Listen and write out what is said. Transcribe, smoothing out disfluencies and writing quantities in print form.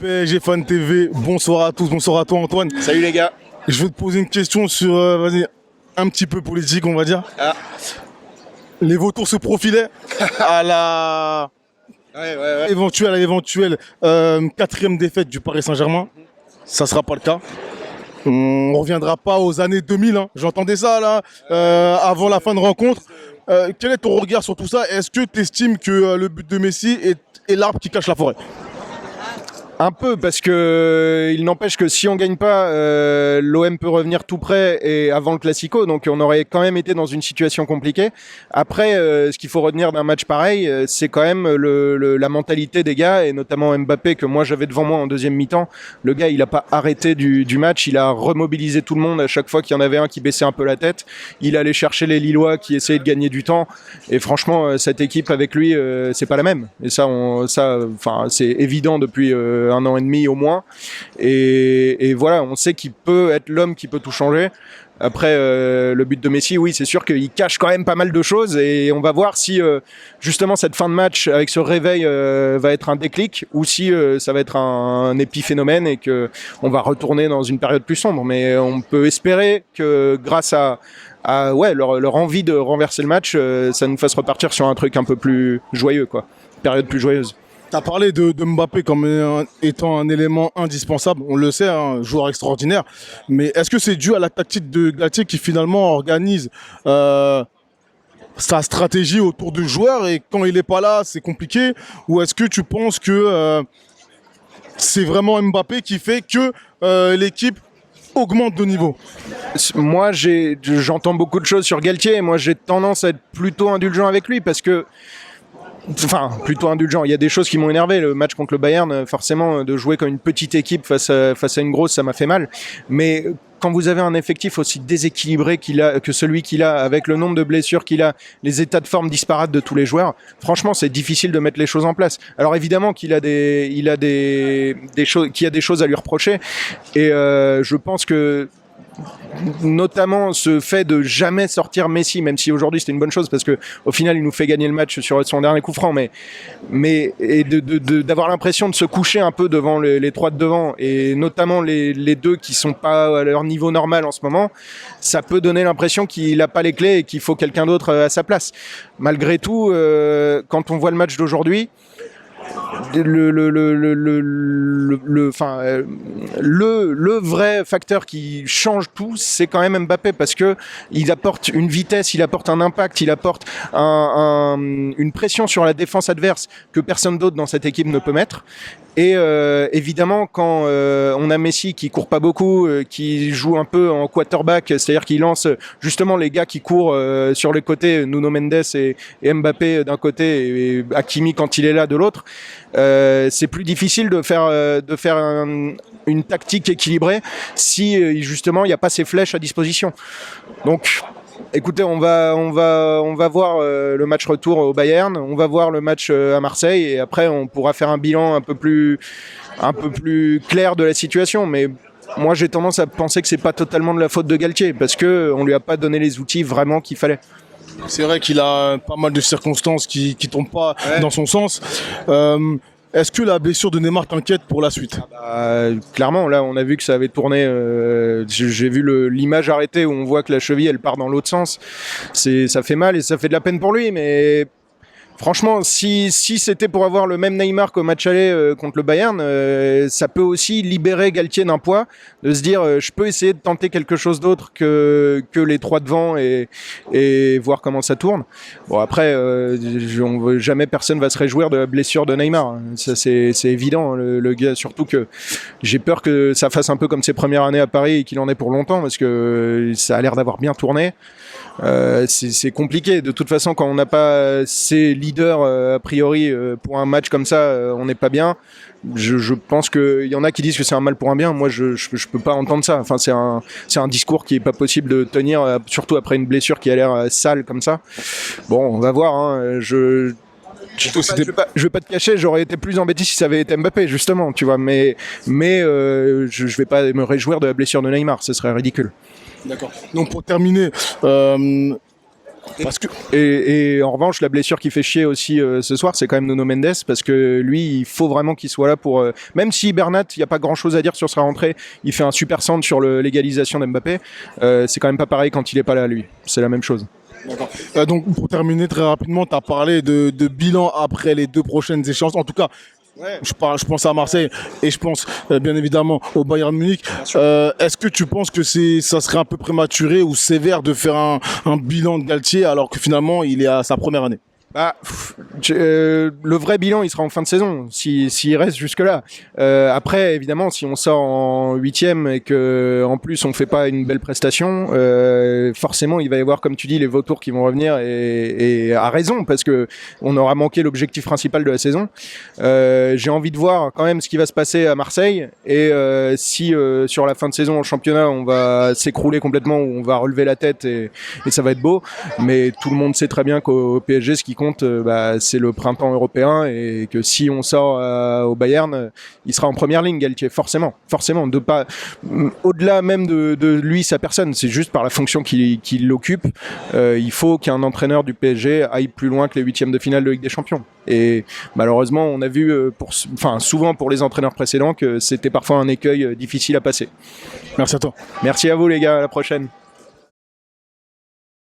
PSG Fan TV, bonsoir à tous, bonsoir à toi Antoine. Salut les gars. Je vais te poser une question sur, vas-y, un petit peu politique on va dire. Ah. Les vautours se profilaient à la éventuelle quatrième défaite du Paris Saint-Germain. Ça sera pas le cas. On reviendra pas aux années 2000, hein. J'entendais ça là, avant la fin de rencontre. Quel est ton regard sur tout ça? Est-ce que tu estimes que le but de Messi est l'arbre qui cache la forêt? Un peu, parce que il n'empêche que si on gagne pas, l'OM peut revenir tout près et avant le Classico, donc on aurait quand même été dans une situation compliquée. Après, ce qu'il faut retenir d'un match pareil, c'est quand même la mentalité des gars, et notamment Mbappé, que moi j'avais devant moi en deuxième mi-temps. Le gars, il a pas arrêté du match, il a remobilisé tout le monde à chaque fois qu'il y en avait un qui baissait un peu la tête. Il allait chercher les Lillois qui essayaient de gagner du temps, et franchement, cette équipe avec lui, c'est pas la même. Et ça, c'est évident depuis un an et demi au moins, et voilà, on sait qu'il peut être l'homme qui peut tout changer. Après, le but de Messi, oui, c'est sûr qu'il cache quand même pas mal de choses, et on va voir si justement cette fin de match avec ce réveil va être un déclic, ou si ça va être un épiphénomène et que on va retourner dans une période plus sombre. Mais on peut espérer que grâce à leur envie de renverser le match, ça nous fasse repartir sur un truc un peu plus joyeux, quoi. Période plus joyeuse. Tu as parlé de Mbappé comme étant un élément indispensable, on le sait, un joueur extraordinaire, mais est-ce que c'est dû à la tactique de Galtier qui finalement organise sa stratégie autour du joueur, et quand il n'est pas là, c'est compliqué, ou est-ce que tu penses que c'est vraiment Mbappé qui fait que l'équipe augmente de niveau? Moi, j'entends beaucoup de choses sur Galtier, et moi j'ai tendance à être plutôt indulgent avec lui, parce que plutôt indulgent. Il y a des choses qui m'ont énervé. Le match contre le Bayern, forcément, de jouer comme une petite équipe face à une grosse, ça m'a fait mal. Mais quand vous avez un effectif aussi déséquilibré que celui qu'il a, avec le nombre de blessures qu'il a, les états de forme disparates de tous les joueurs, franchement, c'est difficile de mettre les choses en place. Alors évidemment qu'il a des choses à lui reprocher, et je pense que notamment ce fait de jamais sortir Messi, même si aujourd'hui c'était une bonne chose parce que au final il nous fait gagner le match sur son dernier coup franc, mais d'avoir l'impression de se coucher un peu devant les trois de devant, et notamment les deux qui sont pas à leur niveau normal en ce moment, ça peut donner l'impression qu'il a pas les clés et qu'il faut quelqu'un d'autre à sa place. Malgré tout, quand on voit le match d'aujourd'hui, le vrai facteur qui change tout, c'est quand même Mbappé, parce que il apporte une vitesse, il apporte un impact, il apporte une pression sur la défense adverse que personne d'autre dans cette équipe ne peut mettre. Et évidemment, quand on a Messi qui court pas beaucoup, qui joue un peu en quarterback, c'est-à-dire qu'il lance justement les gars qui courent sur les côtés, Nuno Mendes et Mbappé d'un côté, et Hakimi quand il est là de l'autre, c'est plus difficile de faire une tactique équilibrée si justement il n'y a pas ces flèches à disposition. Donc écoutez, on va voir le match retour au Bayern, on va voir le match à Marseille, et après on pourra faire un bilan un peu plus clair de la situation. Mais moi j'ai tendance à penser que c'est pas totalement de la faute de Galtier, parce que on lui a pas donné les outils vraiment qu'il fallait. C'est vrai qu'il a pas mal de circonstances qui tombent pas dans son sens. Est-ce que la blessure de Neymar t'inquiète pour la suite? Clairement, là, on a vu que ça avait tourné. J'ai vu l'image arrêtée où on voit que la cheville, elle part dans l'autre sens. Ça fait mal et ça fait de la peine pour lui, mais franchement, si c'était pour avoir le même Neymar qu'au match aller contre le Bayern, ça peut aussi libérer Galtier d'un poids, de se dire je peux essayer de tenter quelque chose d'autre que les trois devant, et voir comment ça tourne. Bon, après, jamais personne va se réjouir de la blessure de Neymar. Ça, c'est évident. Le gars, surtout que j'ai peur que ça fasse un peu comme ses premières années à Paris et qu'il en ait pour longtemps, parce que ça a l'air d'avoir bien tourné. C'est compliqué. De toute façon, quand on n'a pas ces leaders a priori pour un match comme ça, on n'est pas bien. Je pense qu'il y en a qui disent que c'est un mal pour un bien. Moi, je peux pas entendre ça. Enfin, c'est un discours qui est pas possible de tenir, surtout après une blessure qui a l'air sale comme ça. Bon, on va voir. Hein. Je vais pas te cacher, j'aurais été plus embêté si ça avait été Mbappé, justement, tu vois. Mais je vais pas me réjouir de la blessure de Neymar. Ce serait ridicule. D'accord. Donc pour terminer, Parce que Et en revanche, la blessure qui fait chier aussi ce soir, c'est quand même Nuno Mendes, parce que lui, il faut vraiment qu'il soit là pour... même si Bernat, il n'y a pas grand-chose à dire sur sa rentrée, il fait un super centre sur l'égalisation d'Mbappé, c'est quand même pas pareil quand il n'est pas là, lui. C'est la même chose. donc pour terminer très rapidement, tu as parlé de bilan après les 2 prochaines échéances. En tout cas, je pense à Marseille et je pense bien évidemment au Bayern Munich. Est-ce que tu penses que ça serait un peu prématuré ou sévère de faire un bilan de Galtier alors que finalement il est à sa première année? Le vrai bilan, il sera en fin de saison, s'il reste jusque-là. Après, évidemment, si on sort en 8e et que en plus on fait pas une belle prestation, forcément, il va y avoir, comme tu dis, les vautours qui vont revenir et à raison, parce que on aura manqué l'objectif principal de la saison. J'ai envie de voir quand même ce qui va se passer à Marseille et si sur la fin de saison en championnat, on va s'écrouler complètement ou on va relever la tête et ça va être beau. Mais tout le monde sait très bien qu'au PSG, ce qui compte, c'est le printemps européen et que si on sort au Bayern, il sera en première ligne, Galtier, forcément, de pas au-delà même de lui sa personne, c'est juste par la fonction qu'il occupe. Il faut qu'un entraîneur du PSG aille plus loin que les 8e de finale de Ligue des Champions. Et malheureusement, on a vu souvent pour les entraîneurs précédents que c'était parfois un écueil difficile à passer. Merci à toi. Merci à vous les gars, à la prochaine.